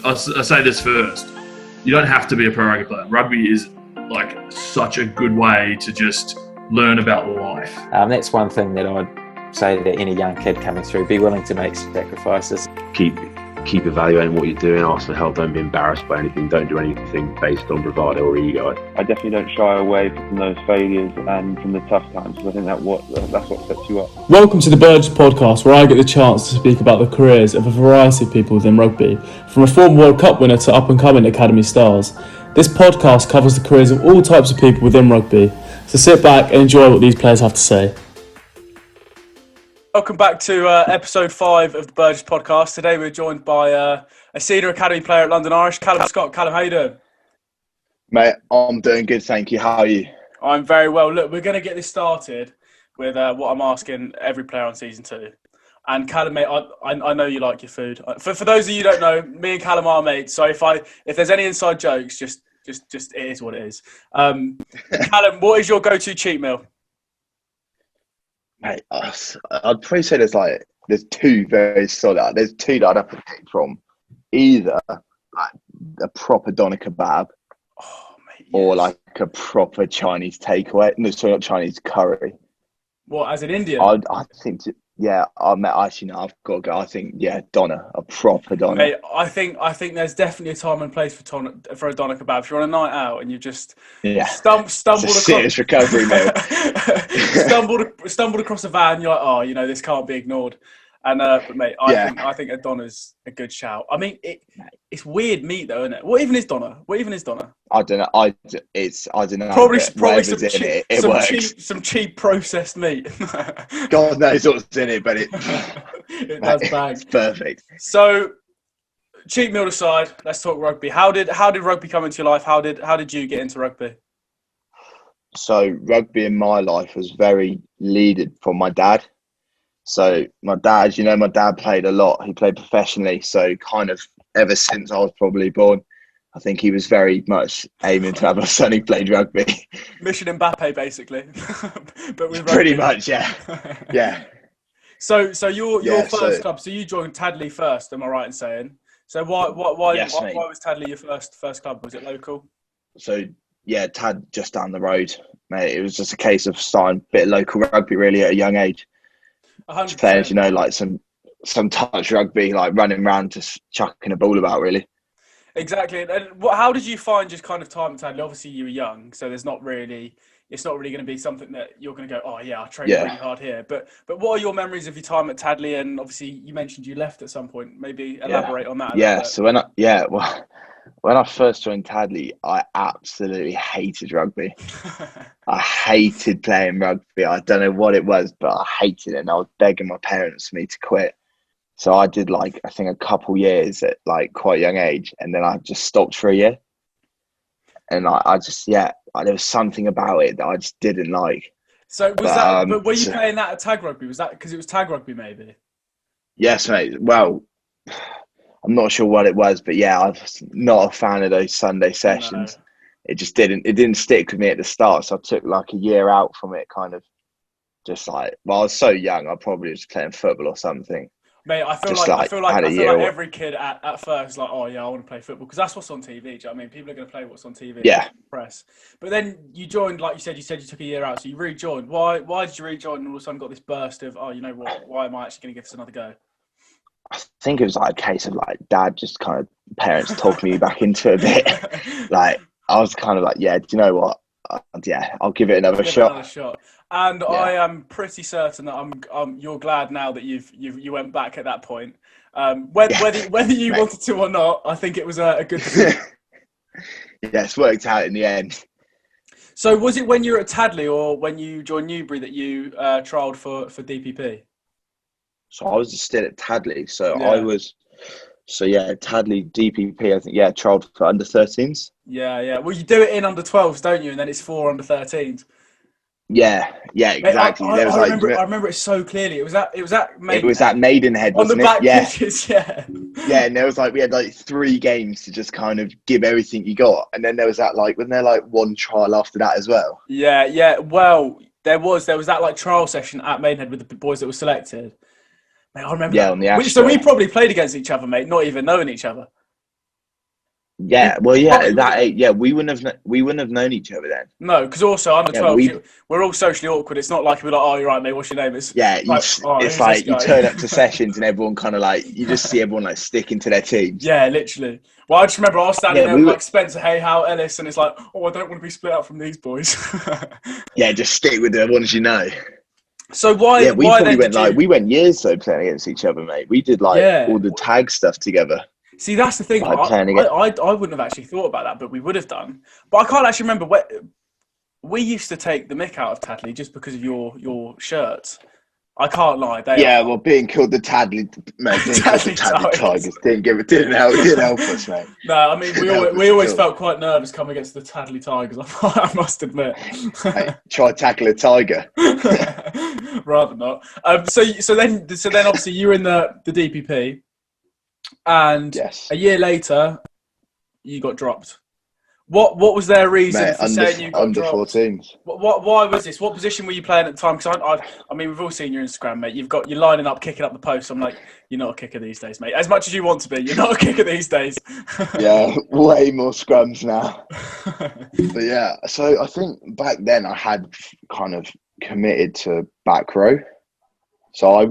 I say this first. You don't have to be a pro rugby player. Rugby is like such a good way to just learn about life. That's one thing that I'd say to any young kid coming through. Be willing to make sacrifices. Keep evaluating what you're doing. Ask for help. Don't be embarrassed by anything. Don't do anything based on bravado or ego. I definitely don't shy away from those failures and from the tough times, because I think that's what sets you up. Welcome to the Burgess podcast, where I get the chance to speak about the careers of a variety of people within rugby, from a former World Cup winner to up-and-coming academy stars. This podcast covers the careers of all types of people within rugby, so sit back and enjoy what these players have to say. Welcome back to episode 5 of the Burgess podcast. Today we're joined by a senior academy player at London Irish, Calum Scott. Calum, how you doing? Mate, I'm doing good, thank you. How are you? I'm very well. Look, we're going to get this started with what I'm asking every player on season 2. And Calum, mate, I know you like your food. For those of you who don't know, me and Calum are mates. So if there's any inside jokes, just it is what it is. Calum, what is your go-to cheat meal? Mate, I'd probably say there's two very solid. There's two that I'd have to pick from. Either like a proper doner kebab, or like a proper Chinese takeaway. No, sorry, not Chinese, curry. What, as in Indian? I think, actually, no, I've got to go. I think, doner, a proper doner. Mate, I think there's definitely a time and place for a doner kebab. If you're on a night out and you just stumbled across serious recovery meal. stumbled across a van, you're like, oh, this can't be ignored. And but mate, I think a doner's a good shout. I mean, it's weird meat though, isn't it? What even is doner? I don't know. I don't know. Probably some cheap processed meat. God knows what's in it, but it does bang. It's perfect. So, cheap meal aside, let's talk rugby. How did rugby come into your life? How did you get into rugby? So rugby in my life was very leaded from my dad. So my dad, my dad played a lot. He played professionally. So kind of ever since I was probably born, I think he was very much aiming to have a son who played rugby. Mission Mbappe, basically. But with rugby. Pretty much, yeah. Yeah. So your first club, so you joined Tadley first, am I right in saying? So why was Tadley your first club? Was it local? So yeah, Tad just down the road, mate. It was just a case of starting a bit of local rugby really at a young age. 100%. Players, like some touch rugby, like running around just chucking a ball about really. Exactly. And how did you find just kind of time at Tadley? Obviously you were young, so it's not really going to be something that you're going to go, oh yeah, I trained really hard here. But what are your memories of your time at Tadley? And obviously you mentioned you left at some point. Maybe elaborate on that a little bit. So when I first joined Tadley, I absolutely hated rugby. I hated playing rugby. I don't know what it was, but I hated it. And I was begging my parents for me to quit. So I did I think a couple years at quite a young age. And then I just stopped for a year. And I just, there was something about it that I just didn't like. So but were you playing that at tag rugby? Was that because it was tag rugby maybe? Yes, mate. Well, I'm not sure what it was, but I was not a fan of those Sunday sessions. No. It just didn't stick with me at the start. So I took a year out from it, kind of just I was so young, I probably was playing football or something. Mate, I feel like every kid at first I want to play football because that's what's on TV. Do you know what I mean? People are going to play what's on TV. Yeah. Press. But then you joined, like you said you took a year out, so you rejoined. Why did you rejoin and all of a sudden got this burst of, you know what, why am I actually going to give this another go? I think it was a case of dad just kind of parents talked me back into it a bit. I was kind of do you know what? I'll give it another shot. And I am pretty certain that you're glad now that you went back at that point. Whether you wanted to or not, I think it was a good decision. It's worked out in the end. So was it when you were at Tadley or when you joined Newbury that you trialled for DPP? So I was still at Tadley. Tadley DPP, I think, trialled for under 13s. Yeah. Well, you do it in under 12s, don't you? And then it's 4 under 13s. Yeah, exactly. I remember it so clearly. It was at Maidenhead. It was at Maidenhead, on the back pitches, Yeah, and there was we had 3 games to just kind of give everything you got, and then there was that wasn't there one trial after that as well? Yeah. Well, there was that trial session at Maidenhead with the boys that were selected. Mate, I remember. Yeah, on the Aspirations. So we probably played against each other, mate, not even knowing each other. Yeah, well, we wouldn't have known each other then. No, because also under 12, we- we're all socially awkward. It's not like we're like, oh, you're right, mate. What's your name? It's it's who's like this you guy? turn up to sessions and everyone kind of like you just see everyone like sticking to their teams. Yeah, literally. Well, I just remember I was standing there we with were- like Spencer, Hayhow, Ellis, and it's like, oh, I don't want to be split out from these boys. Yeah, just stick with the ones you know. So why? Yeah, we why probably then went we went years though playing against each other, mate. We did all the tag stuff together. See, that's the thing. Like I wouldn't have actually thought about that, but we would have done. But I can't actually remember we used to take the mick out of Tadley just because of your shirts. I can't lie. Well, being called the Tadley Tigers didn't help us, mate. No, I mean we always felt quite nervous coming against the Tadley Tigers. I must admit. Hey, try tackle a tiger. Rather not. So then obviously you were in the DPP, and a year later you got dropped. What was their reason for saying you got under dropped? 14s? Why was this? What position were you playing at the time? Because I mean, we've all seen your Instagram, mate. You're lining up, kicking up the post. I'm like, you're not a kicker these days, mate. As much as you want to be, you're not a kicker these days. Yeah, way more scrums now. But yeah, so I think back then I had kind of committed to back row. So I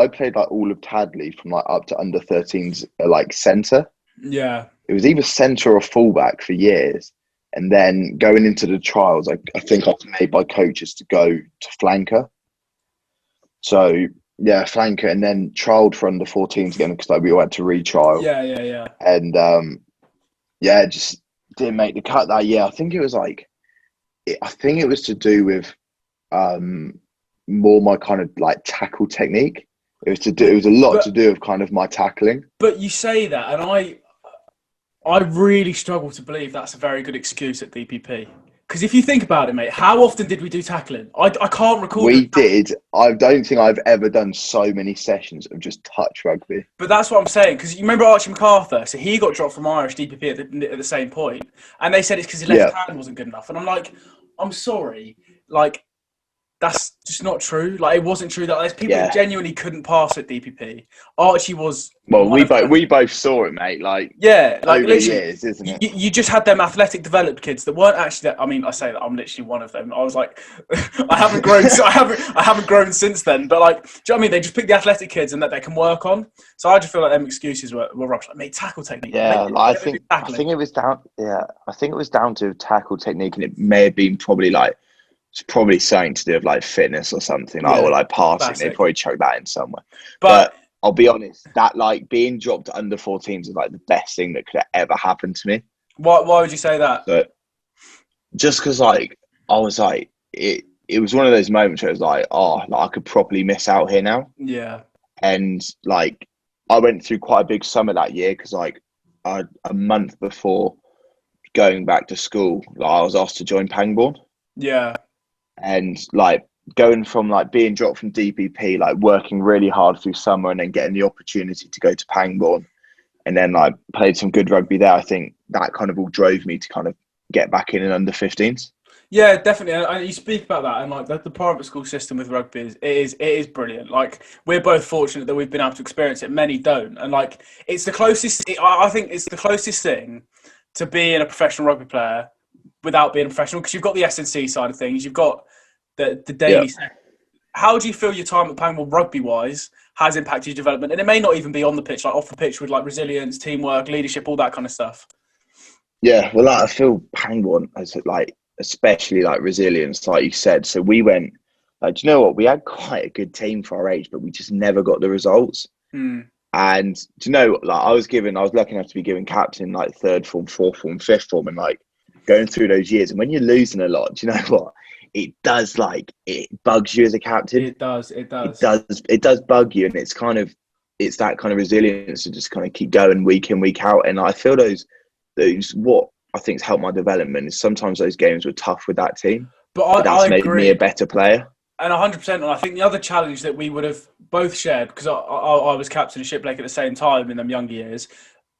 played like all of Tadley from like up to under 13s, like centre. Yeah. It was either centre or fullback for years. And then going into the trials, I think I was made by coaches to go to flanker. So, yeah, flanker, and then trialled for under 14s again because we all had to retrial. Yeah. And, just didn't make the cut that year. I think it was to do with more my kind of like tackle technique. It was a lot to do with kind of my tackling. But you say that, and I really struggle to believe that's a very good excuse at DPP. Because if you think about it, mate, how often did we do tackling? I can't recall. We did. I don't think I've ever done so many sessions of just touch rugby. But that's what I'm saying. Because you remember Archie MacArthur? So he got dropped from Irish DPP at the same point. And they said it's because his left hand wasn't good enough. And I'm like, I'm sorry. Like, that's just not true. Like, it wasn't true that there's people who genuinely couldn't pass at DPP. Archie was. Well, we both saw it, mate. Like, over the years, isn't it? You just had them athletic developed kids that weren't actually. I mean, I say that I'm literally one of them. I was like, I haven't grown. I haven't grown since then. But like, do you know what I mean? They just pick the athletic kids and that they can work on. So I just feel like them excuses were rubbish. Like, mate, tackle technique. Yeah, I think it was down. Yeah, I think it was down to tackle technique, and it may have been probably like. It's probably something to do with like fitness or something, or like passing. They probably chuck that in somewhere. But I'll be honest, that like being dropped under 14s is like the best thing that could have ever happened to me. Why would you say that? So, just because like I was like it was one of those moments where it was like, I could probably miss out here now. Yeah. And like I went through quite a big summer that year because like a month before going back to school, like, I was asked to join Pangbourne. Yeah. And like going from like being dropped from DPP, like working really hard through summer and then getting the opportunity to go to Pangbourne and then like played some good rugby there. I think that kind of all drove me to kind of get back in under 15s. Yeah, definitely. And you speak about that, and like the private school system with rugby it is brilliant. Like, we're both fortunate that we've been able to experience it. Many don't, and like it's the closest. I think it's the closest thing to being a professional rugby player without being a professional, because you've got the S&C side of things, you've got the daily. Yeah. How do you feel your time at Pangbourne rugby-wise has impacted your development? And it may not even be on the pitch, like off the pitch with like resilience, teamwork, leadership, all that kind of stuff. Yeah, well, like, I feel Pangbourne has like, especially like resilience, like you said. So we went, like, do you know what? We had quite a good team for our age, but we just never got the results. And do you know, like I was lucky enough to be given captain like third form, fourth form, fifth form, and like going through those years. And when you're losing a lot, do you know what? It does, like, it bugs you as a captain. It does bug you, and it's that kind of resilience to just kind of keep going week in, week out. And I feel those what I think's helped my development is sometimes those games were tough with that team. But that's made me a better player. And 100%. And I think the other challenge that we would have both shared, because I was captain of Shiplake at the same time in them younger years.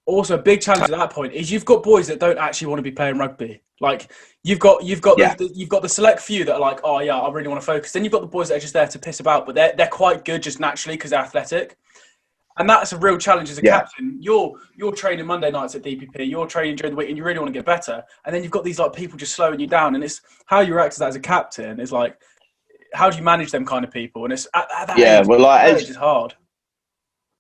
Also, a big challenge at that point is you've got boys that don't actually want to be playing rugby. Like you've got the select few that are like, oh yeah, I really want to focus. Then you've got the boys that are just there to piss about, but they're quite good just naturally because they're athletic. And that's a real challenge as a Yeah. captain. You're training Monday nights at DPP. You're training during the week, and you really want to get better. And then you've got these like people just slowing you down. And it's how you react to that as a captain is like, how do you manage them kind of people? And it's at that age, well, like, age is hard.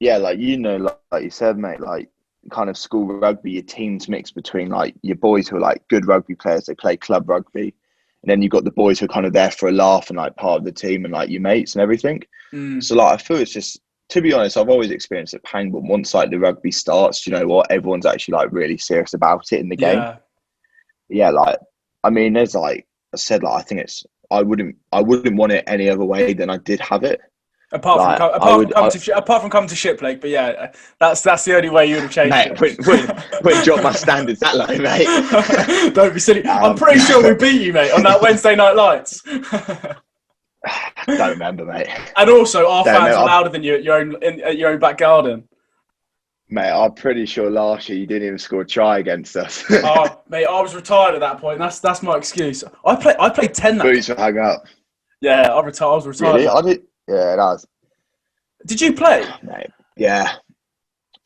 Yeah, like, you know, like you said, mate, like kind of school rugby, your team's mixed between like your boys who are like good rugby players, they play club rugby. And then you've got the boys who are kind of there for a laugh and like part of the team and like your mates and everything. So like, I feel it's just, to be honest, I've always experienced at Pangbourne, once like the rugby starts, you know what, everyone's actually like really serious about it in the game. Yeah, like, I mean, there's like I said, like, I think it's, I wouldn't want it any other way than I did have it. Apart from coming to Shiplake, but yeah, that's the only way you would have changed mate, it. Wouldn't drop my standards that low, mate. Don't be silly. I'm pretty sure we beat you, mate, on that Wednesday night lights. I don't remember, mate. And also, our fans are louder than you at your own back garden. Mate, I'm pretty sure last year you didn't even score a try against us. Oh, mate, I was retired at that point. That's my excuse. I played 10 that Boots were hung up. Yeah, I was retired. Really? I did. Yeah, it has. Did you play? Mate, yeah.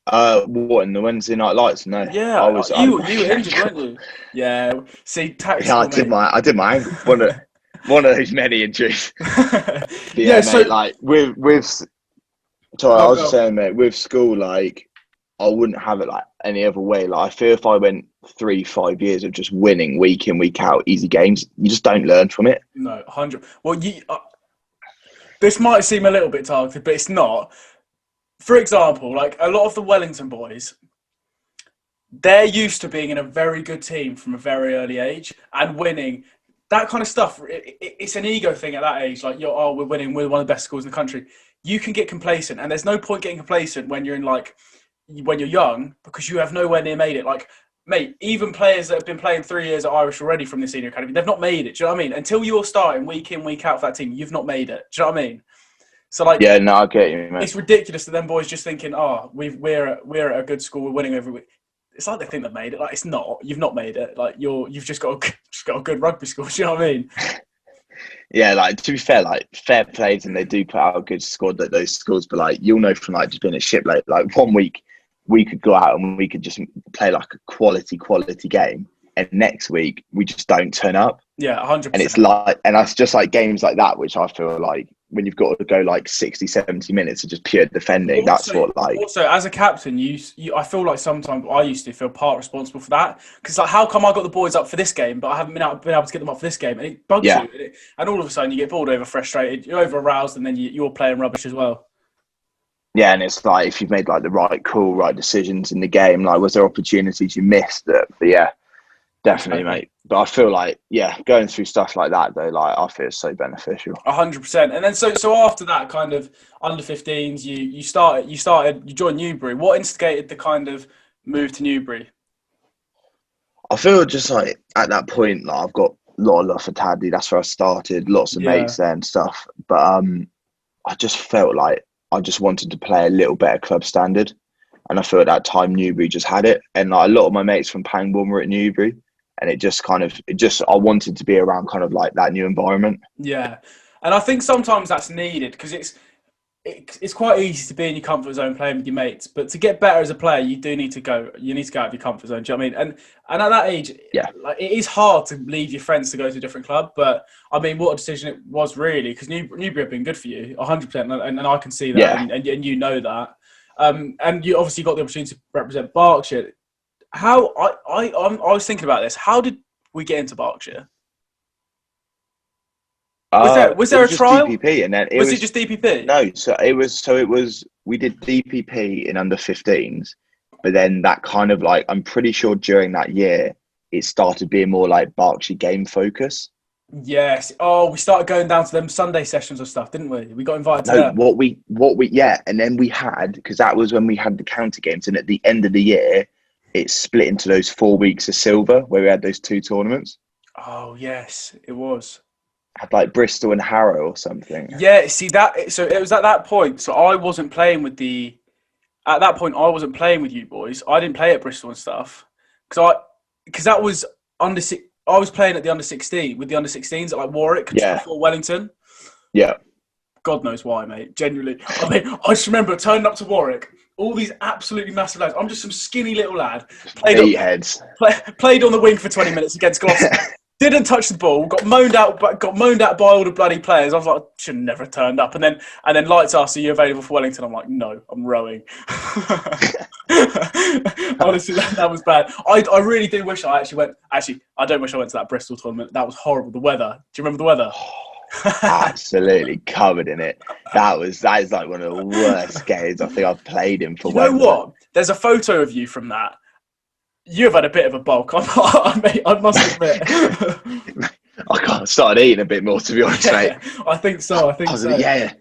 What, in the Wednesday night lights? No. Yeah, you were injured, weren't you? Yeah. See, tactical, yeah, I did my ankle. One of those many injuries. Yeah, mate, so like with sorry, I was just saying, mate, with school, like, I wouldn't have it like any other way. Like, I feel if I went 3-5 years of just winning week in, week out, easy games, you just don't learn from it. No, 100. Well, this might seem a little bit targeted, but it's not. For example, like a lot of the Wellington boys, they're used to being in a very good team from a very early age and winning. That kind of stuff, it's an ego thing at that age. Like, we're winning, we're one of the best schools in the country. You can get complacent, and there's no point getting complacent when you're young, because you have nowhere near made it. Like, mate, even players that have been playing 3 years at Irish already from the senior academy, they've not made it. Do you know what I mean? Until you're starting week in, week out for that team, you've not made it. Do you know what I mean? So, like, yeah, no, I get you, mate. It's ridiculous that them boys just thinking, we're at a good school, we're winning every week. It's like they think they've made it. Like, it's not. You've not made it. Like, you've just got a good rugby school. Do you know what I mean? Yeah, like, to be fair, like, fair plays, and they do put out a good squad at those schools. But like, you'll know from like just being at Shiplake, like 1 week we could go out and we could just play like a quality game, and next week we just don't turn up. Yeah, 100%. And it's like, and that's just like games like that, which I feel like when you've got to go like 60, 70 minutes of just pure defending, that's what like. Also, as a captain, I feel like sometimes I used to feel part responsible for that, because like, how come I got the boys up for this game, but I haven't been able to get them up for this game, and it bugs you, and all of a sudden you get bored, over frustrated, you're over aroused, and then you're playing rubbish as well. Yeah, and it's like, if you've made like the right decisions in the game, like, was there opportunities you missed? But yeah, definitely, mate. But I feel like, going through stuff like that though, like, I feel it's so beneficial. 100%. And then so after that kind of under 15s, you joined Newbury. What instigated the kind of move to Newbury? I feel just like at that point, like, I've got a lot of love for Tadley. That's where I started. Lots of mates there and stuff. But I just felt like I just wanted to play a little better club standard. And I feel at that time Newbury just had it. And like, a lot of my mates from Pangbourne were at Newbury. And I wanted to be around kind of like that new environment. Yeah. And I think sometimes that's needed, because it's quite easy to be in your comfort zone playing with your mates. But to get better as a player, you need to go out of your comfort zone. Do you know what I mean? And at that age, like, it is hard to leave your friends to go to a different club. But I mean, what a decision it was, really, because Newbury have been good for you, 100%. And I can see that, and you know that. And you obviously got the opportunity to represent Berkshire. I was thinking about this. How did we get into Berkshire? Was there a trial? DPP, and then was it just DPP? No, it was. We did DPP in under 15s, but then that kind of like, I'm pretty sure during that year it started being more like Berkshire game focus. Yes. Oh, we started going down to them Sunday sessions and stuff, didn't we? We got invited to them. What we and then we had, because that was when we had the county games, and at the end of the year, it split into those 4 weeks of silver where we had those two tournaments. Oh yes, it was. Had like Bristol and Harrow or something. Yeah, see that. So it was at that point. So I wasn't playing with you boys. I didn't play at Bristol and stuff because that was under. I was playing at the under 16 with the under 16s at like Warwick before Wellington. Yeah. God knows why, mate. Genuinely, I mean, I just remember turning up to Warwick, all these absolutely massive lads. I'm just some skinny little lad. Meatheads. Played on the wing for 20 minutes against Gloucester. Didn't touch the ball. Got moaned out by all the bloody players. I was like, should have never turned up. And then lights asked, "Are you available for Wellington?" I'm like, "No, I'm rowing." Honestly, that was bad. I really do wish I actually went. Actually, I don't wish I went to that Bristol tournament. That was horrible. The weather. Do you remember the weather? Absolutely covered in it. That is like one of the worst games I think I've played in for. You know what? There's a photo of you from that. You've had a bit of a bulk. I must admit. I can't start eating a bit more, to be honest, mate. I think so. Yeah.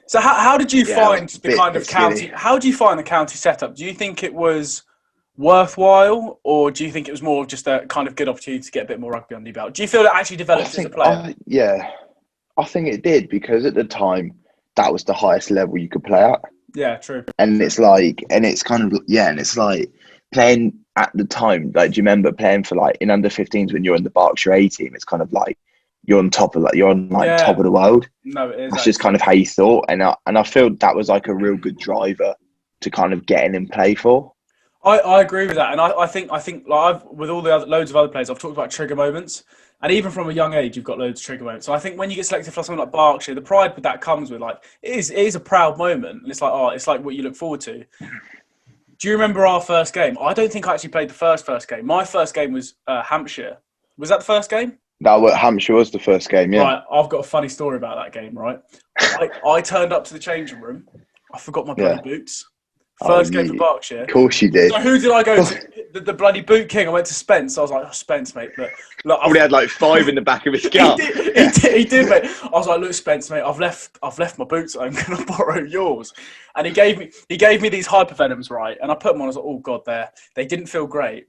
So how did you find the kind of county? skinny. How do you find the county setup? Do you think it was worthwhile, or do you think it was more just a kind of good opportunity to get a bit more rugby under your belt? Do you feel it actually developed as a player? I think it did, because at the time that was the highest level you could play at. Yeah, true. And it's like playing at the time. Like, do you remember playing for like in under 15s when you're in the Berkshire A team? It's kind of like you're on top of top of the world. No, it is. That's just kind of how you thought, and I feel that was like a real good driver to kind of get in and play for. I agree with that, and I think like with all the loads of other players, I've talked about trigger moments, and even from a young age, you've got loads of trigger moments. So I think when you get selected for something like Berkshire, the pride with that comes with like it is a proud moment, and it's like what you look forward to. Do you remember our first game? I don't think I actually played the first game. My first game was Hampshire. Was that the first game? Hampshire was the first game, yeah. Right, I've got a funny story about that game, right? I turned up to the changing room. I forgot my bloody boots. First game for Berkshire. Of course you did. So who did I go to? The bloody boot king. I went to Spence. I was like, "Oh, Spence, mate. Look, Probably had like 5 in the back of his scarf. he did, mate. I was like, "Look, Spence, mate. I've left my boots at home. Can I borrow yours?" And he gave me these hypervenoms, right? And I put them on. I was like, "Oh God, they didn't feel great."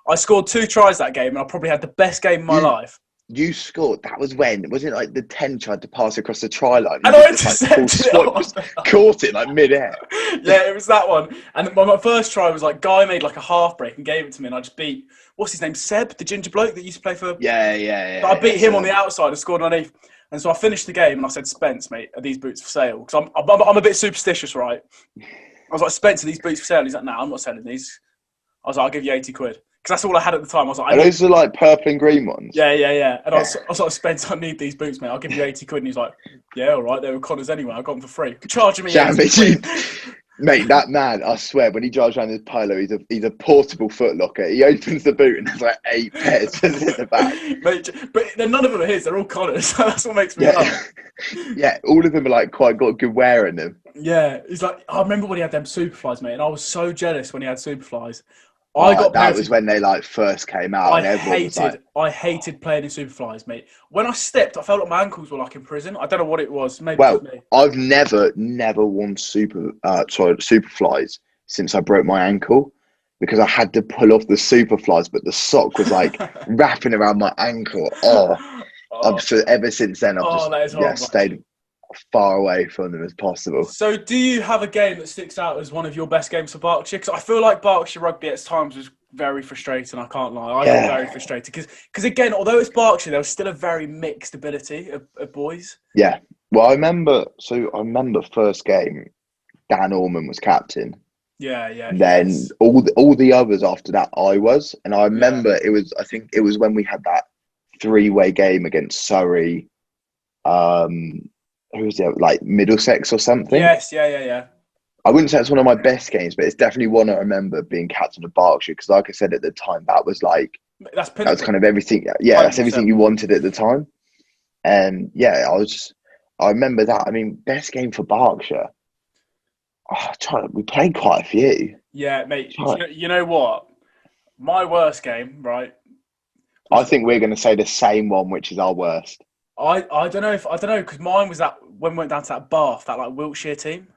I scored 2 tries that game, and I probably had the best game of my life. You scored. That was when, was it like the 10 tried to pass across the try line? And I intercepted it. Caught it like mid-air. Yeah, it was that one. And my first try was like, Guy made like a half break and gave it to me, and I just beat, what's his name, Seb, the ginger bloke that used to play for... Yeah. I beat him on the outside and scored underneath. And so I finished the game and I said, Spence, mate, are these boots for sale? Because I'm a bit superstitious, right? I was like, Spence, are these boots for sale? He's like, nah, I'm not selling these. I was like, I'll give you 80 quid. Because that's all I had at the time. I was like, those are like purple and green ones? Yeah. And I was like, Spence, I need these boots, mate. I'll give you 80 quid. And he's like, yeah, all right. They were Connor's anyway. I got them for free. Charging me 80 quid. Mate, that man, I swear, when he drives around his polo, he's a portable footlocker. He opens the boot and there's like 8 pairs in the back. Mate, but none of them are his. They're all Connor's. That's what makes me laugh. Yeah, all of them are like quite got good wear in them. Yeah, he's like, I remember when he had them Superflies, mate, and I was so jealous when he had Superflies. That was when they like first came out. I hated playing in Superflies, mate. When I stepped, I felt like my ankles were like in prison. I don't know what it was. Maybe it was me. I've never worn Superflies since I broke my ankle, because I had to pull off the Superflies, but the sock was like wrapping around my ankle. Ever since then, I've just stayed far away from them as possible. So do you have a game that sticks out as one of your best games for Berkshire? Because I feel like Berkshire rugby at times was very frustrating, I can't lie. I got very frustrated because again, although it's Berkshire, there was still a very mixed ability of boys. Yeah. Well, I remember first game, Dan Orman was captain. Yeah. Then all the others after that I was. And I remember I think it was when we had that 3-way game against Surrey, who was it, like Middlesex or something? Yes, yeah. I wouldn't say it's one of my best games, but it's definitely one I remember being captain of Berkshire, because like I said at the time, that was kind of everything. Yeah, 100%. That's everything you wanted at the time. And I remember that. I mean, best game for Berkshire. We played quite a few. Yeah, mate. You know what? My worst game, right? I think we're going to say the same one, which is our worst. I don't know because mine was that when we went down to that Bath, that like Wiltshire team.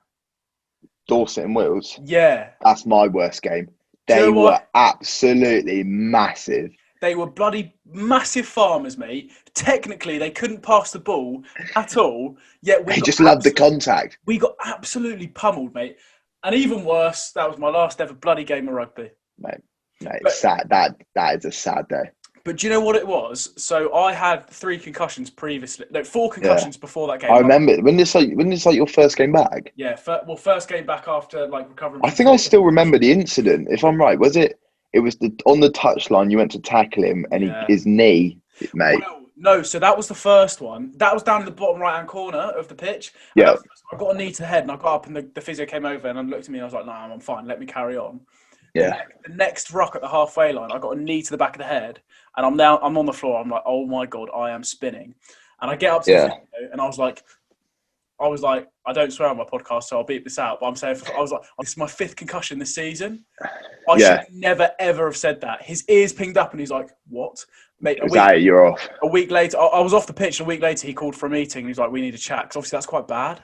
Dorset and Wills. Yeah. That's my worst game. They were absolutely massive. They were bloody massive farmers, mate. Technically, they couldn't pass the ball at all. Yet they just loved the contact. We got absolutely pummeled, mate. And even worse, that was my last ever bloody game of rugby. Mate, sad. That is a sad day. But do you know what it was? So I had 3 concussions previously. No, 4 concussions before that game. I remember when this like your first game back. Yeah, first game back after like recovering. I think I still remember the incident. If I'm right, was it? It was on the touchline. You went to tackle him, and his knee, mate. Well, no, so that was the first one. That was down in the bottom right-hand corner of the pitch. Yeah. I got a knee to the head, and I got up, and the physio came over and looked at me, and I was like, "No, I'm fine. Let me carry on." Yeah. The next ruck at the halfway line, I got a knee to the back of the head, and I'm on the floor. I'm like, "Oh my god, I am spinning," and I get up to the physio, and I was like, I don't swear on my podcast, so I'll beep this out. But I'm saying, I was like, this is my 5th concussion this season. I should never, ever have said that. His ears pinged up and he's like, what? Mate, you're off. A week later, I was off the pitch. And a week later, he called for a meeting. And he's like, we need to chat. Because obviously that's quite bad.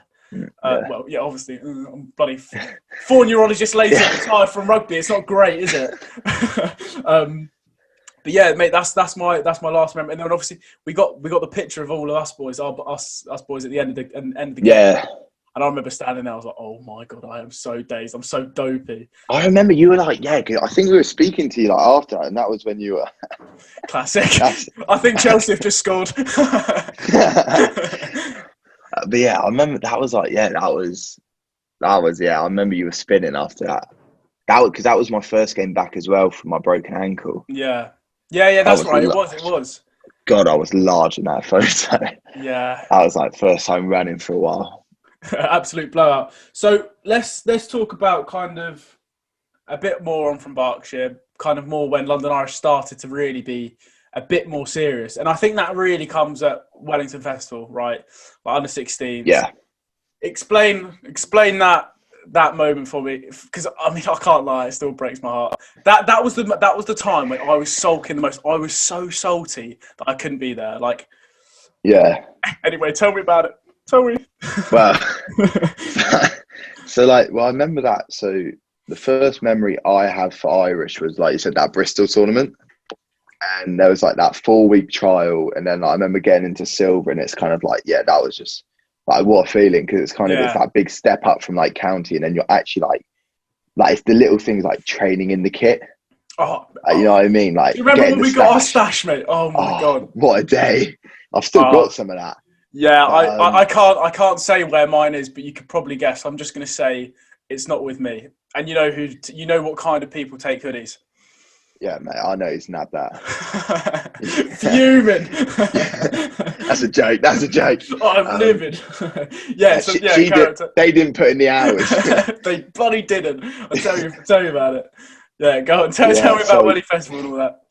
Well, yeah, obviously. I'm bloody 4 neurologists later, retired from rugby. It's not great, is it? But yeah, mate, that's my last memory. And then obviously we got the picture of all of us boys at the end of the game. Yeah. And I remember standing there. I was like, "Oh my god, I am so dazed. I'm so dopey." I remember you were like, "Yeah." I think we were speaking to you like after, and that was when you were classic. I think Chelsea have just scored. But yeah, I remember that was like, that was. I remember you were spinning after that. Because that was my first game back as well from my broken ankle. Yeah. That's right. It was. God, I was large in that photo. Yeah. I was like first time running for a while. Absolute blowout. So let's talk about kind of a bit more on from Berkshire, kind of more when London Irish started to really be a bit more serious. And I think that really comes at Wellington Festival, right? Like under 16s. Yeah. Explain that moment for me, because I mean I can't lie, it still breaks my heart. That was the time when I was sulking the most. I was so salty that I couldn't be there. Like, yeah. Anyway, tell me about it. Tell me. Well, I remember that. So the first memory I have for Irish was, like you said, that Bristol tournament, and there was like that 4-week trial, and then I remember getting into silver, and it's kind of like, that was just. Like, what a feeling, because it's kind of it's that big step up from like county, and then you're actually like it's the little things like training in the kit. You know what I mean? Like, you remember when we got our stash, mate? Oh my god, what a day! I've still got some of that. Yeah, I can't say where mine is, but you could probably guess. I'm just going to say it's not with me. And you know what kind of people take hoodies. Yeah, mate, I know he's nabbed that. Fuming. That's a joke. Oh, I'm livid. They didn't put in the hours. They bloody didn't. I'll tell you about it. Yeah, go on. Tell me about Welly Festival and all that.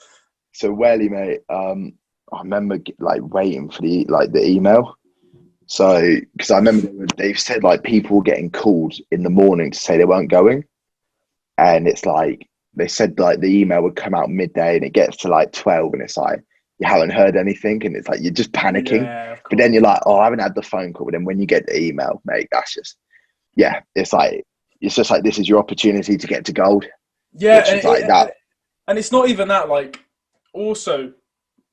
So Welly, mate, I remember like waiting for the email. So, because I remember they've said like people were getting called in the morning to say they weren't going. And it's like, they said like the email would come out midday and it gets to like 12 and it's like, you haven't heard anything. And it's like, you're just panicking. Yeah, but then you're like, I haven't had the phone call. But then when you get the email, mate, that's just, it's just like, this is your opportunity to get to gold. Yeah. And it's not even that, like, also,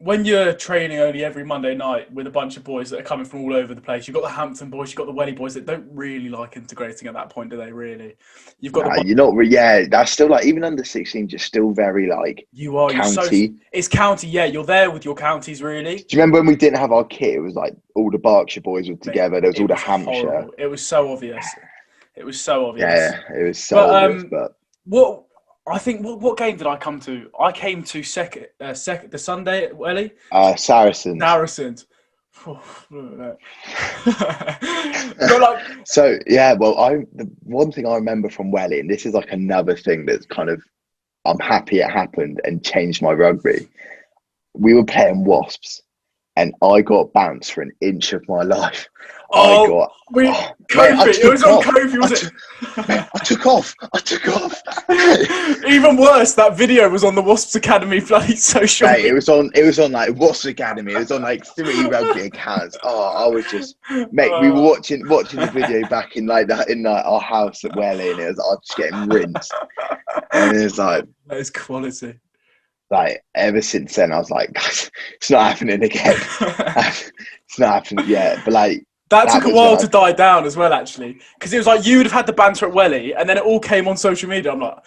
when you're training only every Monday night with a bunch of boys that are coming from all over the place, you've got the Hampton boys, you've got the Welly boys that don't really like integrating at that point, do they? Really? You've got you're not. Yeah, that's still like even under 16, you're still very like you are county. It's county. Yeah, you're there with your counties. Really. Do you remember when we didn't have our kit? It was like all the Berkshire boys were together. There was all the Hampshire. Horrible. It was so obvious. Yeah, it was so obvious. But what? I think what game did I come to? I came to second the Sunday at Welly. Saracens. But so yeah, well, the one thing I remember from Welly, and this is like another thing that's kind of I'm happy it happened and changed my rugby. We were playing Wasps, and I got bounced for an inch of my life. Kofi. It was on Kofi, was it? I took off. Even worse, that video was on the Wasps Academy bloody social media. It was on like Wasps Academy. It was on like 3 rugby accounts. I was just, mate. We were watching the video back in our house at Welly, and I was just getting rinsed. And it was like that is quality. Like ever since then, I was like, it's not happening again. It's not happening yet. But like. That took a while to die down as well, actually, because it was like you would have had the banter at Welly, and then it all came on social media. I'm like,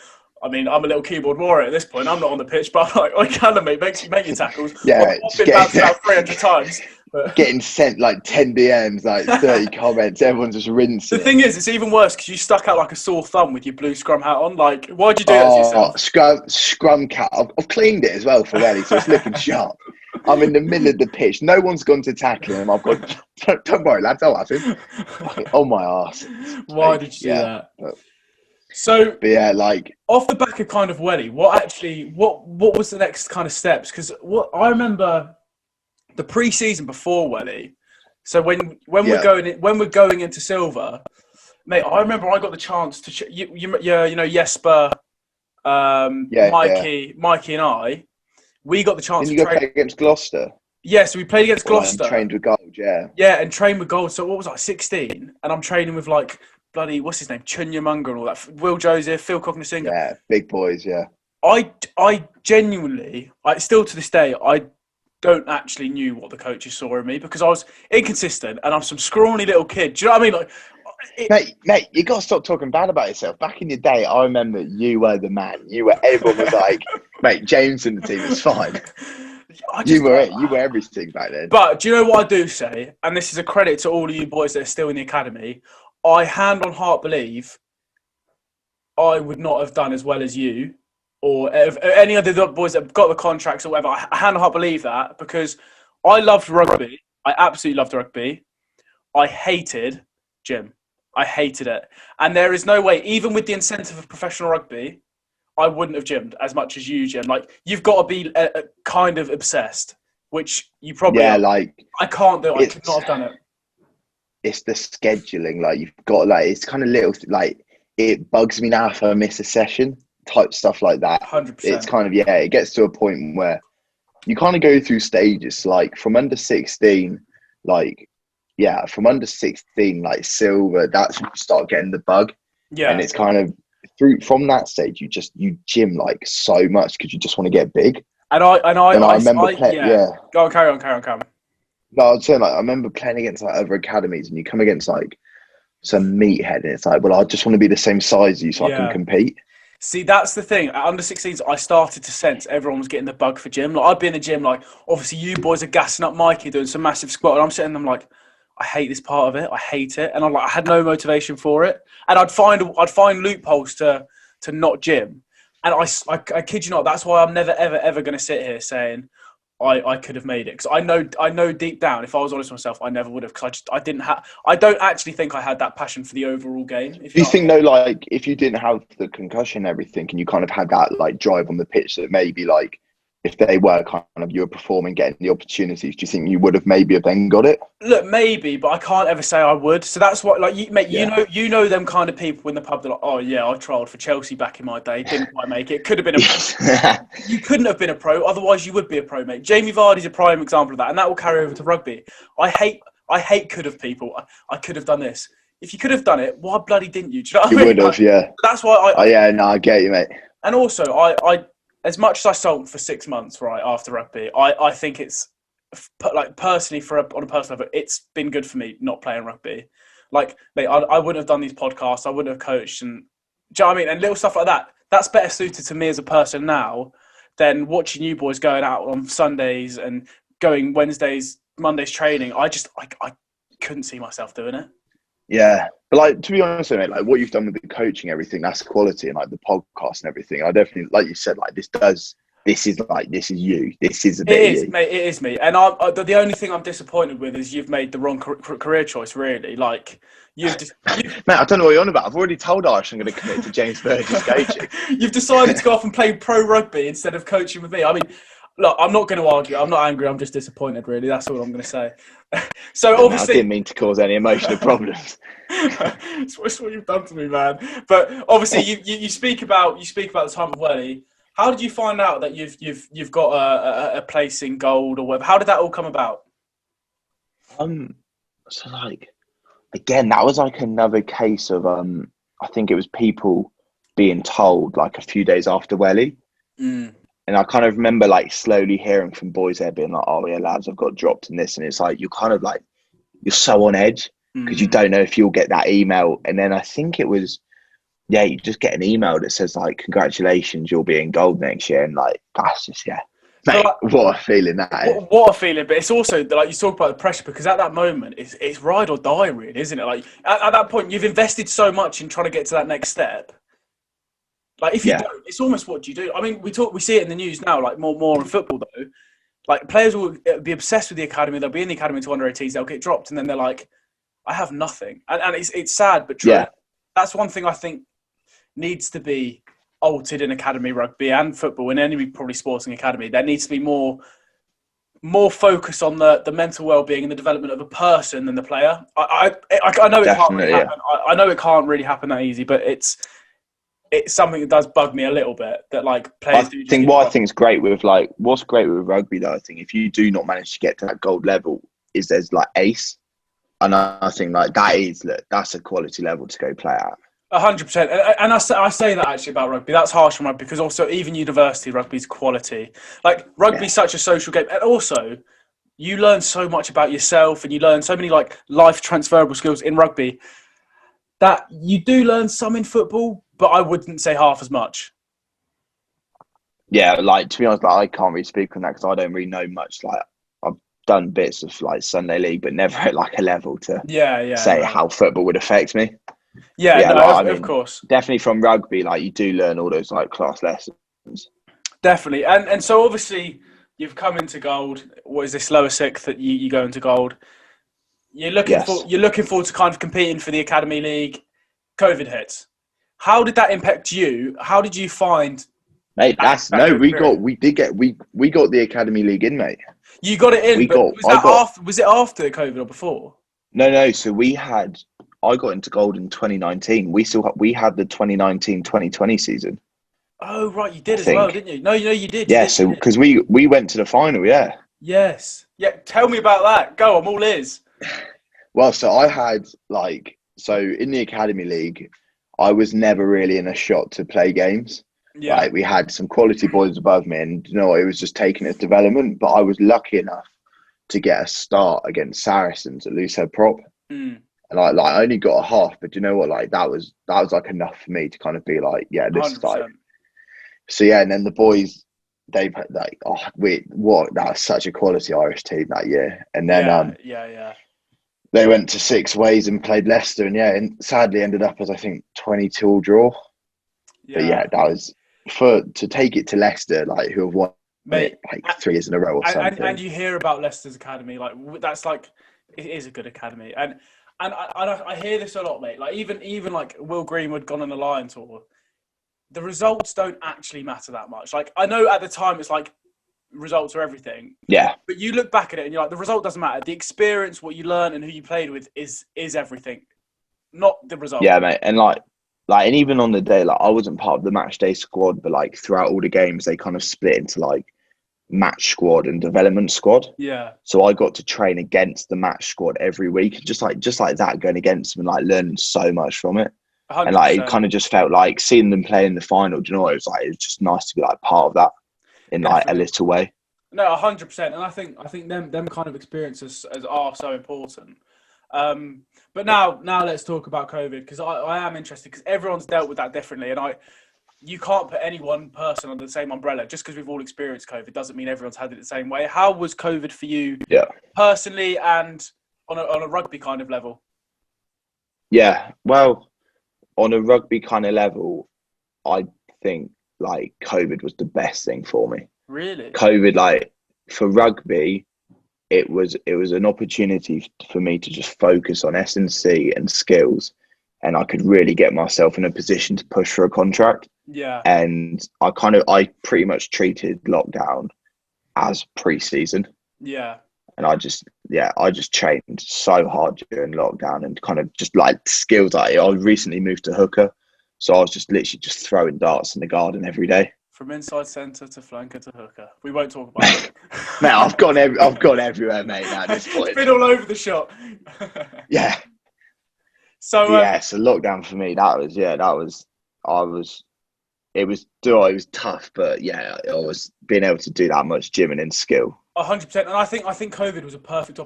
I mean, I'm a little keyboard warrior at this point. I'm not on the pitch, but I'm like, I can, mate. Make your tackles. Yeah, I've been bounced out 300 times. But getting sent like 10 DMs, like 30 comments. Everyone's just rinsing. the thing is, it's even worse because you stuck out like a sore thumb with your blue scrum hat on. Like, why'd you do that to yourself? Scrum cat. I've cleaned it as well for Welly, so it's looking sharp. I'm in the middle of the pitch. No one's gone to tackle him. I've got. Don't worry, lads. I'll have him. Oh my arse. Why did you do that? But yeah, like off the back of kind of Welly, what was the next kind of steps? Because what I remember, the pre-season before Welly. So when we're going into silver, mate, I remember I got the chance to you know Jesper, Mikey and I. We got the chance to train play against Gloucester. Yeah, so we played against Gloucester. Trained with gold, yeah. Yeah, and trained with gold. So what was I, 16? And I'm training with like bloody, what's his name? Chunya and all that. Will Joseph, Phil Cocknesinger. Yeah, big boys, yeah. I genuinely, still to this day, I don't actually knew what the coaches saw in me because I was inconsistent and I'm some scrawny little kid. Do you know what I mean? Like, mate, you got to stop talking bad about yourself. Back in your day, I remember you were the man. Everyone was like, mate, James in the team is fine. You were everything back then. But do you know what I do say? And this is a credit to all of you boys that are still in the academy. I hand on heart believe I would not have done as well as you or any other boys that have got the contracts or whatever. I hand on heart believe that because I loved rugby. I absolutely loved rugby. I hated gym. I hated it. And there is no way, even with the incentive of professional rugby, I wouldn't have gymmed as much as you gym. Like, you've got to be kind of obsessed, which you probably are. Like, I can't do it. I could not have done it. It's the scheduling. Like, you've got, like, it's kind of little, like, it bugs me now if I miss a session, type stuff like that. 100%. It's kind of, it gets to a point where you kind of go through stages, like, from under 16, like, from under 16, like silver, that's when you start getting the bug. Yeah. And it's kind of from that stage, you gym like so much because you just want to get big. And I remember playing. Go on, carry on. No, I was saying, like, I remember playing against like other academies, and you come against like some meathead, and it's like, well, I just want to be the same size as you so I can compete. See, that's the thing. At under 16s, I started to sense everyone was getting the bug for gym. Like, I'd be in the gym, like, obviously you boys are gassing up Mikey doing some massive squat, and I'm sitting there, I'm like, I hate this part of it. I hate it, and I had no motivation for it. And I'd find loopholes to not gym. And I kid you not, that's why I'm never ever going to sit here saying I could have made it, because I know deep down, if I was honest with myself, I never would have, because I don't actually think I had that passion for the overall game. Do you think though, like, if you didn't have the concussion and everything, and you kind of had that like drive on the pitch, that maybe like if they were kind of, you were performing, getting the opportunities, do you think you would have maybe have then got it? Look, maybe, but I can't ever say I would. So that's what, like, you know them kind of people in the pub that are like, oh yeah, I trialled for Chelsea back in my day, didn't quite make it. Could have been you couldn't have been a pro, otherwise you would be a pro, mate. Jamie Vardy's a prime example of that, and that will carry over to rugby. I hate could have people. I could have done this. If you could have done it, why bloody didn't you? Do you know what I mean? You would have, yeah. That's why I get you, mate. And also, I as much as I sulked for 6 months, right, after rugby, I think it's, like, personally, on a personal level, it's been good for me not playing rugby. Like, mate, I wouldn't have done these podcasts, I wouldn't have coached, and do you know what I mean? And little stuff like that, that's better suited to me as a person now than watching you boys going out on Sundays and going Wednesdays, Mondays training. I couldn't see myself doing it. Yeah, but like, to be honest, mate, like what you've done with the coaching, everything, that's quality, and like the podcast and everything. I definitely, like you said, like this is you. This is a bit. It is, mate. It is me. And the only thing I'm disappointed with is you've made the wrong career choice. Really, like mate, I don't know what you're on about. I've already told Irish I'm going to commit to James Burgess coaching. You've decided to go off and play pro rugby instead of coaching with me. I mean, look, I'm not going to argue. I'm not angry. I'm just disappointed. Really, that's all I'm going to say. So obviously, I didn't mean to cause any emotional problems. It's what you've done to me, man. But obviously, you speak about the time of Welly. How did you find out that you've got a place in gold or whatever? How did that all come about? So like, again, that was like another case of I think it was people being told like a few days after Welly. And I kind of remember like slowly hearing from boys there being like, oh yeah, lads, I've got dropped in this. And it's like, you're kind of like, you're so on edge because you don't know if you'll get that email. And then I think it was yeah, you just get an email that says like, congratulations, you'll be in gold next year. And like, that's just, yeah. Mate, what a feeling that is. What a feeling, but it's also like you talk about the pressure, because at that moment it's ride or die, really, isn't it? Like at that point, you've invested so much in trying to get to that next step. Like if you don't, it's almost what do you do? I mean, we see it in the news now, like more in football though. Like players will be obsessed with the academy. They'll be in the academy to under-18s. They'll get dropped, and then they're like, "I have nothing." And it's sad but true. Yeah. That's one thing I think needs to be altered in academy rugby and football, in any probably sporting academy. There needs to be more focus on the mental well-being and the development of a person than the player. I know it can't really happen. I know it can't really happen that easy, but it's something that does bug me a little bit, that like players do. I think is great with like, what's great with rugby though, I think if you do not manage to get to that gold level, is there's like ace, and I think like that's a quality level to go play at. 100%, and I say that actually about rugby. That's harsh on rugby, because also even university rugby's quality. Like rugby's such a social game, and also you learn so much about yourself, and you learn so many like life transferable skills in rugby that you do learn some in football, but I wouldn't say half as much. Yeah, like to be honest, like, I can't really speak on that because I don't really know much. Like I've done bits of like Sunday League, but never at like a level to say how football would affect me. Of course. Definitely from rugby, like you do learn all those like class lessons. Definitely. And so obviously you've come into gold. What is this, lower sixth that you go into gold? You're looking forward to kind of competing for the Academy League. COVID hits. How did that impact you? How did you find? Mate, we got the Academy League in, mate. You got it in. Was it after COVID or before? No. So I got into gold in 2019. We had the 2019-2020 season. Oh right, you did as well, didn't you? No, you did. Yeah, so because we went to the final, yeah. Yes. Yeah, tell me about that. Go, I'm all ears. Well, so I had in the Academy League, I was never really in a shot to play games. Yeah. Like we had some quality boys above me, and it was just taking its development. But I was lucky enough to get a start against Saracens at loosehead prop. And I only got a half, but you know what? Like that was like enough for me to kind of be like, yeah, this 100%. Is like. So yeah, and then the boys, they've like, that was such a quality Irish team that year. And then they went to 6 ways and played Leicester, and sadly ended up as I think 22-all draw. Yeah. But yeah, that was to take it to Leicester, like who have won like 3 years in a row or something. And you hear about Leicester's academy, like that's like it is a good academy, and I hear this a lot, mate. Like even like Will Greenwood gone on a Lion tour, the results don't actually matter that much. Like I know at the time it's like results are everything. Yeah. But you look back at it and you're like, the result doesn't matter. The experience, what you learn, and who you played with is everything, not the result. Yeah, mate. And and even on the day, like I wasn't part of the match day squad, but like throughout all the games, they kind of split into like match squad and development squad. Yeah. So I got to train against the match squad every week, just like that, going against them and like learning so much from it. 100%. And like it kind of just felt like seeing them play in the final. Do you know what? It was just nice to be like part of that in like a little way. No, 100%. And I think them kind of experiences are so important. But now let's talk about COVID, because I am interested, because everyone's dealt with that differently, and you can't put any one person under the same umbrella. Just because we've all experienced COVID doesn't mean everyone's had it the same way. How was COVID for you personally and on a rugby kind of level? Yeah, well, on a rugby kind of level, I think like COVID was the best thing for me. Really? COVID, like for rugby, it was an opportunity for me to just focus on S&C and skills, and I could really get myself in a position to push for a contract. Yeah. And I pretty much treated lockdown as pre-season. Yeah. And I just trained so hard during lockdown, and kind of just like skills. I recently moved to hooker, so I was just literally just throwing darts in the garden every day. From inside centre to flanker to hooker. We won't talk about it. Mate, I've gone everywhere, mate. Now at this point, it's been all over the shop. Yeah. So so lockdown for me, it was tough, but yeah, I was being able to do that much gymming and skill. 100%, and I think COVID was a perfect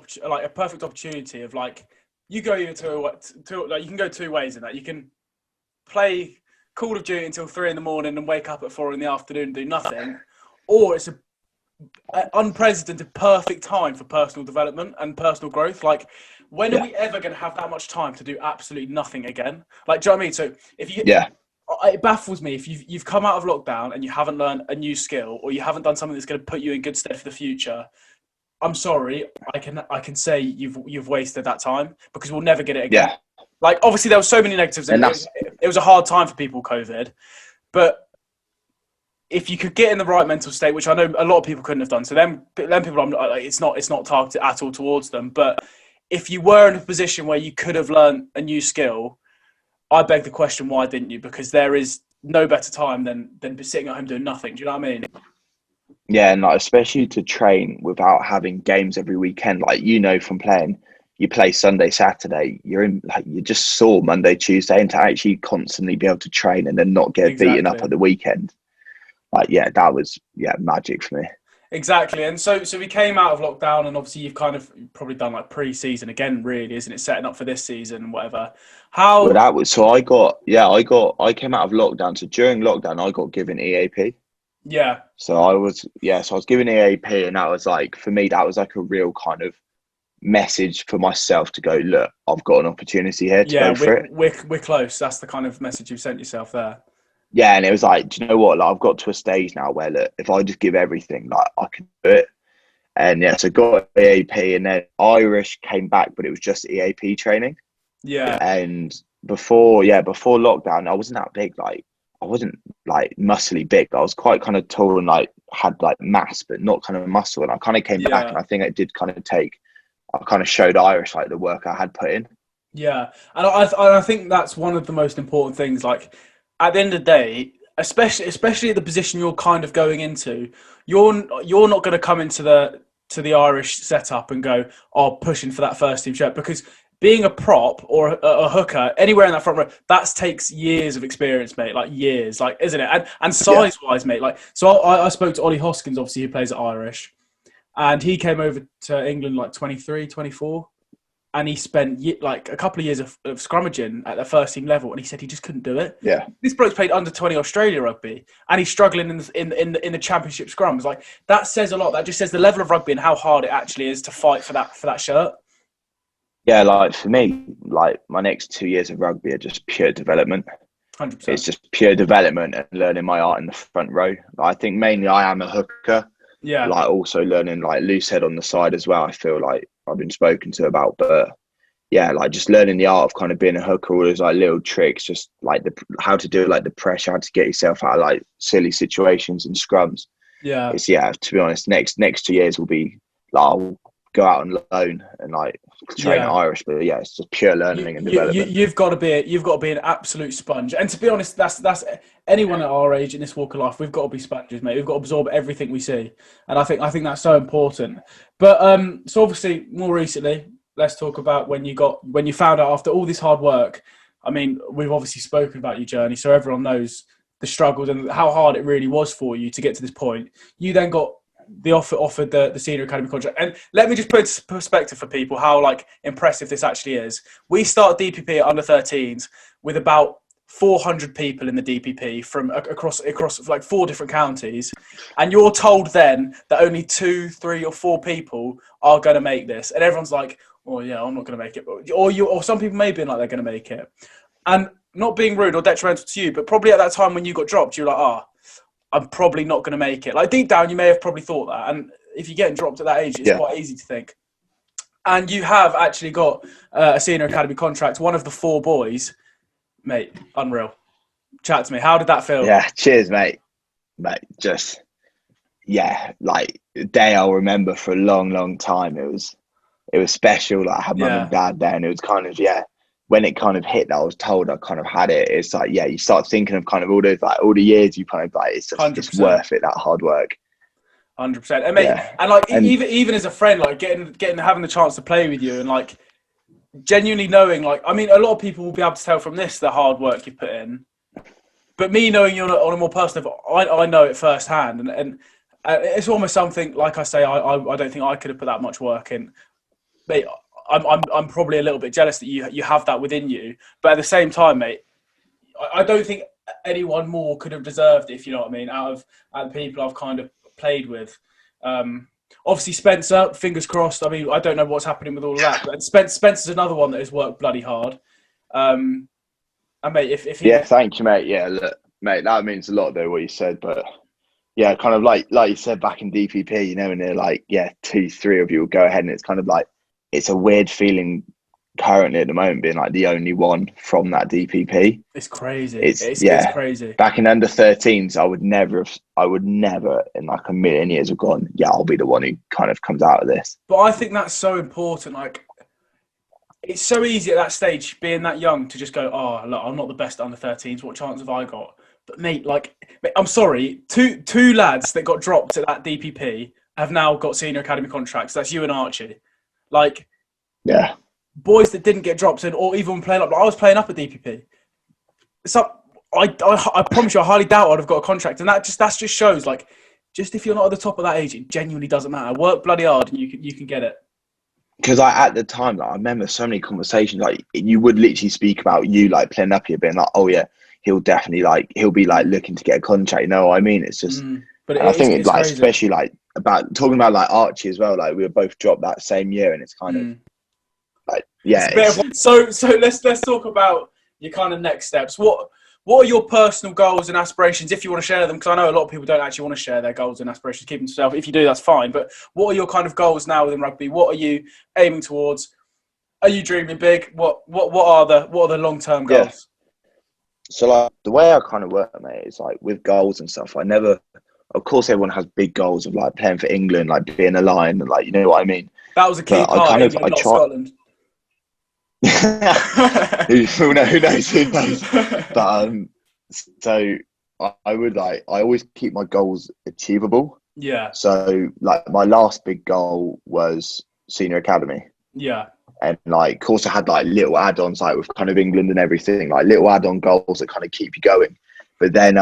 opportunity of like you go either to like you can go 2 ways in that. You can play Call of Duty until 3 in the morning and wake up at 4 in the afternoon and do nothing, or it's a unprecedented perfect time for personal development and personal growth. Like, when are we ever going to have that much time to do absolutely nothing again? Like, do you know what I mean? So if you, it baffles me if you've come out of lockdown and you haven't learned a new skill, or you haven't done something that's going to put you in good stead for the future. I'm sorry, I can say you've wasted that time, because we'll never get it again. Yeah. Like, obviously there were so many negatives, and it was a hard time for people, COVID, but if you could get in the right mental state, which I know a lot of people couldn't have done, so them people, it's not targeted at all towards them. But if you were in a position where you could have learned a new skill, I beg the question, why didn't you? Because there is no better time than sitting at home doing nothing. Do you know what I mean? Yeah, and like, especially to train without having games every weekend. Like, you know, from playing, you play Sunday, Saturday, you're just sore Monday, Tuesday, and to actually constantly be able to train and then not get beaten up at the weekend. Like, yeah, that was magic for me. Exactly. And so we came out of lockdown, and obviously you've kind of probably done like pre-season again, really, isn't it? Setting up for this season and whatever. Well, that was, so I came out of lockdown. So during lockdown, I got given EAP. Yeah. So I was given EAP, and that was like, for me, that was like a real kind of message for myself to go, look, I've got an opportunity here to go for it. We're close. That's the kind of message you've sent yourself there. Yeah, and it was like, do you know what? Like, I've got to a stage now where, look, if I just give everything, like, I can do it. And yeah, so got EAP, and then Irish came back, but it was just EAP training. Yeah. And before lockdown, I wasn't that big. Like, I wasn't like muscly big. I was quite kind of tall and like had like mass, but not kind of muscle. And I kind of came back, and I think it did kind of I kind of showed Irish like the work I had put in. Yeah, and I think that's one of the most important things. Like, at the end of the day, especially the position you're kind of going into, you're not going to come into the Irish setup and go, pushing for that first team shirt, because being a prop or a hooker anywhere in that front row, that takes years of experience, mate. Like, years, like, isn't it? And size wise, mate. Like, so I spoke to Ollie Hoskins, obviously, who plays at Irish, and he came over to England like 23, 24. And he spent like a couple of years of scrummaging at the first team level, and he said he just couldn't do it. Yeah, this bloke's played under 20 Australia rugby, and he's struggling in the championship scrums. Like, that says a lot. That just says the level of rugby and how hard it actually is to fight for that shirt. Yeah, like for me, like my next 2 years of rugby are just pure development. 100%. It's just pure development and learning my art in the front row. I think mainly I am a hooker. Yeah. Like, also learning like loose head on the side as well. I feel like I've been spoken to about, but yeah, like just learning the art of kind of being a hooker, all those like little tricks, just like how to do like the pressure, how to get yourself out of like silly situations and scrums. Yeah. It's, to be honest, next 2 years will be like, I'll go out on loan and like train at Irish, but yeah, it's just pure learning and development. You've got to be an absolute sponge. And to be honest, that's anyone at our age in this walk of life. We've got to be sponges, mate. We've got to absorb everything we see, and I think that's so important. But so obviously, more recently, let's talk about when you found out after all this hard work. I mean, we've obviously spoken about your journey, so everyone knows the struggles and how hard it really was for you to get to this point. You then got offered the senior academy contract, and let me just put into perspective for people how like impressive this actually is. We started DPP at under 13s with about 400 people in the DPP from across like 4 different counties, and you're told then that only 2, 3 or 4 people are going to make this, and everyone's like, oh yeah, I'm not going to make it, or some people may be like they're going to make it. And not being rude or detrimental to you, but probably at that time when you got dropped, you're like, I'm probably not going to make it. Like, deep down, you may have probably thought that. And if you're getting dropped at that age, it's quite easy to think. And you have actually got a senior academy contract, one of the 4 boys. Mate, unreal. Chat to me. How did that feel? Yeah, cheers, mate. Mate, just, like the day I'll remember for a long, long time. It was special. Like, I had my mum and dad there, and it was kind of, when it kind of hit that I was told I kind of had it, it's like, you start thinking of kind of all those, like, all the years you kind of like, it's just worth it, that hard work. 100%. And mate, and like, even as a friend, like having the chance to play with you and like genuinely knowing, like, I mean, a lot of people will be able to tell from this the hard work you put in, but me knowing you on a more personal level, I know it firsthand, and it's almost something, like I say, I don't think I could have put that much work in. Mate, I'm probably a little bit jealous that you have that within you, but at the same time, mate, I don't think anyone more could have deserved it, if you know what I mean, out of the people I've kind of played with. Obviously, Spencer, fingers crossed. I mean, I don't know what's happening with all of that, but Spencer's another one that has worked bloody hard. And mate, if he... Yeah, thank you, mate. Yeah, look, mate, that means a lot though what you said, but yeah, kind of like you said back in DPP, you know, and they're like, yeah, 2-3 of you will go ahead, and it's kind of like it's a weird feeling currently at the moment being like the only one from that DPP. It's crazy. It's crazy. Back in under 13s, I would never in like a million years have gone, yeah, I'll be the one who kind of comes out of this. But I think that's so important. Like, it's so easy at that stage, being that young, to just go, oh, look, I'm not the best at under 13s. What chance have I got? But mate, I'm sorry, two lads that got dropped at that DPP have now got senior academy contracts. That's you and Archie. Like, yeah. Boys that didn't get dropped in, or even playing up. Like, I was playing up at DPP. So I promise you, I highly doubt I'd have got a contract. And that just shows, like, just if you're not at the top of that age, it genuinely doesn't matter. Work bloody hard, and you can get it. Because at the time, like, I remember so many conversations. Like, you would literally speak about you like playing up here, being like, oh yeah, he'll be like looking to get a contract. You know what I mean? It's just. But I think it's like crazy. Especially like about talking about like Archie as well. Like we were both dropped that same year, and it's kind of. Like, yeah. So let's talk about your kind of next steps. What are your personal goals and aspirations, if you want to share them? Because I know a lot of people don't actually want to share their goals and aspirations, keep them to themselves. If you do, that's fine. But what are your kind of goals now within rugby? What are you aiming towards? Are you dreaming big? What are the long-term goals? Yeah. So like the way I kind of work, mate, is like with goals and stuff. Of course, everyone has big goals of like playing for England, like being a Lion, and like, you know what I mean. That was a key part. England, not Scotland. Who knows? But so I always keep my goals achievable. Yeah. So like my last big goal was senior academy. Yeah. And like, of course, I had like little add-ons like with kind of England and everything, like little add-on goals that kind of keep you going. But then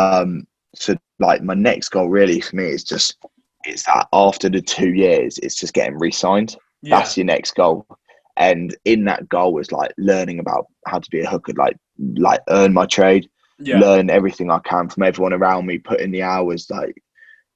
so like my next goal really for me is that after the 2 years, it's just getting re-signed. Yeah. That's your next goal. And in that goal was like learning about how to be a hooker, like earn my trade, learn everything I can from everyone around me, put in the hours. Like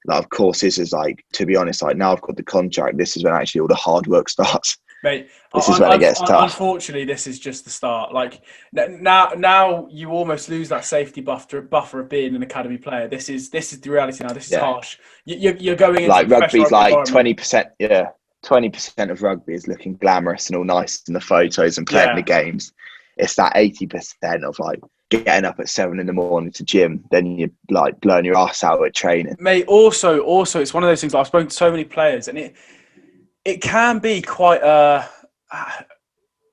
of course, this is like, to be honest, like now I've got the contract. This is when actually all the hard work starts. Mate, this is when it gets tough. Unfortunately, this is just the start. Like now you almost lose that safety buffer of being an academy player. This is the reality now. This is harsh. You're going into like rugby's like 20%. Yeah. 20% of rugby is looking glamorous and all nice in the photos and playing the games. It's that 80% of like getting up at 7 a.m. to gym, then you're like blowing your ass out at training. Mate, also it's one of those things. I've spoken to so many players, and it can be quite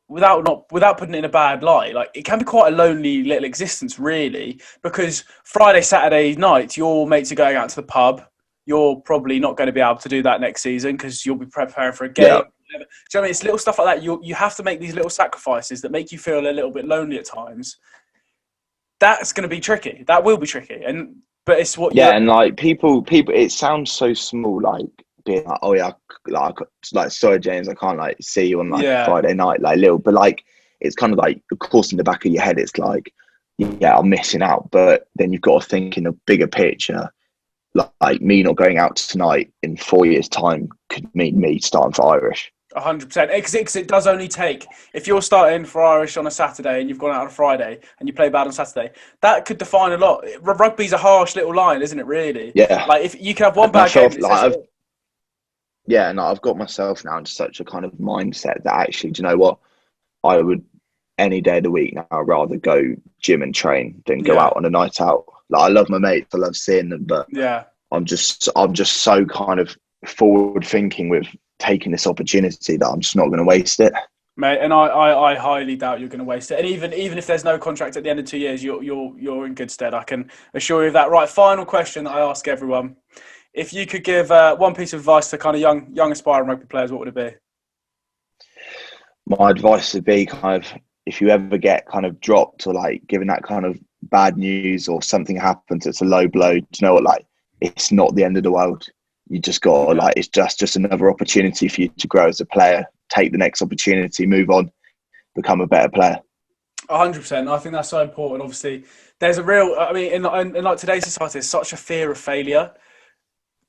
without putting it in a bad light, like it can be quite a lonely little existence, really, because Friday, Saturday night, your mates are going out to the pub. You're probably not going to be able to do that next season because you'll be preparing for a game. Yeah. Do you know what I mean? It's little stuff like that. You have to make these little sacrifices that make you feel a little bit lonely at times. That's going to be tricky. That will be tricky. But it's what. Yeah, and like people. It sounds so small, like being like, oh yeah, like sorry James, I can't like see you on like Friday night, like little. But like it's kind of like, of course, in the back of your head, it's like, yeah, I'm missing out. But then you've got to think in a bigger picture. Like me not going out tonight in 4 years' time could mean me starting for Irish. 100%. Because it does only take, if you're starting for Irish on a Saturday and you've gone out on a Friday and you play bad on Saturday, that could define a lot. Rugby's a harsh little line, isn't it, really? Yeah. Like if you can have one bad game. And I've got myself now into such a kind of mindset that actually, do you know what? I would, any day of the week now, rather go gym and train than go out on a night out. Like I love my mates, I love seeing them, but I'm just so kind of forward thinking with taking this opportunity that I'm just not going to waste it, mate. And I highly doubt you're going to waste it. And even if there's no contract at the end of 2 years, you're in good stead. I can assure you of that. Right, final question that I ask everyone: if you could give one piece of advice to kind of young aspiring rugby players, what would it be? My advice would be kind of, if you ever get kind of dropped or like given that kind of bad news or something happens, it's a low blow. Do you know what? Like, it's not the end of the world. You just got to, like, it's just another opportunity for you to grow as a player, take the next opportunity, move on, become a better player. 100%. I think that's so important. Obviously, there's a real. I mean, in like today's society, there's such a fear of failure.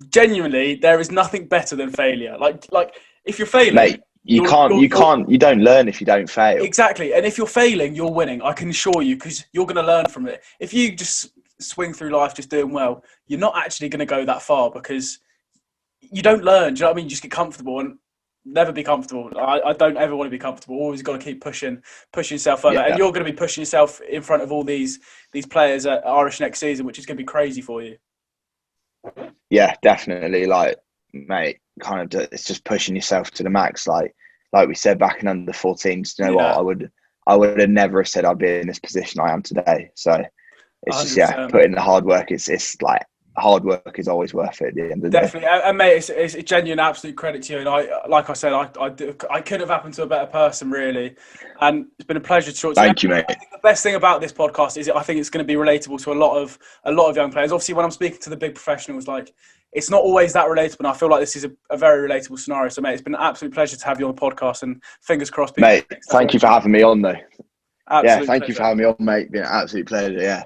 Genuinely, there is nothing better than failure. Like if you're failing, mate, you don't learn if you don't fail. Exactly. And if you're failing, you're winning. I can assure you, because you're going to learn from it. If you just swing through life just doing well, you're not actually going to go that far, because you don't learn. Do you know what I mean? You just get comfortable and never be comfortable. I don't ever want to be comfortable. Always got to keep pushing yourself further. And you're going to be pushing yourself in front of all these players at Irish next season, which is going to be crazy for you. Yeah, definitely. Like, mate, kind of, it's just pushing yourself to the max. Like we said back in under 14s. You know what? I would have never have said I'd be in this position I am today. So it's 100%. Just put in the hard work. It's like hard work is always worth it at the end of the day. Definitely, and mate, it's a genuine absolute credit to you. And I couldn't have happened to a better person, really. And it's been a pleasure to talk to you. Thank you, mate. I think the best thing about this podcast is I think it's going to be relatable to a lot of young players. Obviously, when I'm speaking to the big professionals, like, it's not always that relatable, and I feel like this is a very relatable scenario. So, mate, it's been an absolute pleasure to have you on the podcast, and fingers crossed. Mate, thank you for having me on, though. Absolute thank you for having me on, mate. It's been an absolute pleasure, yeah.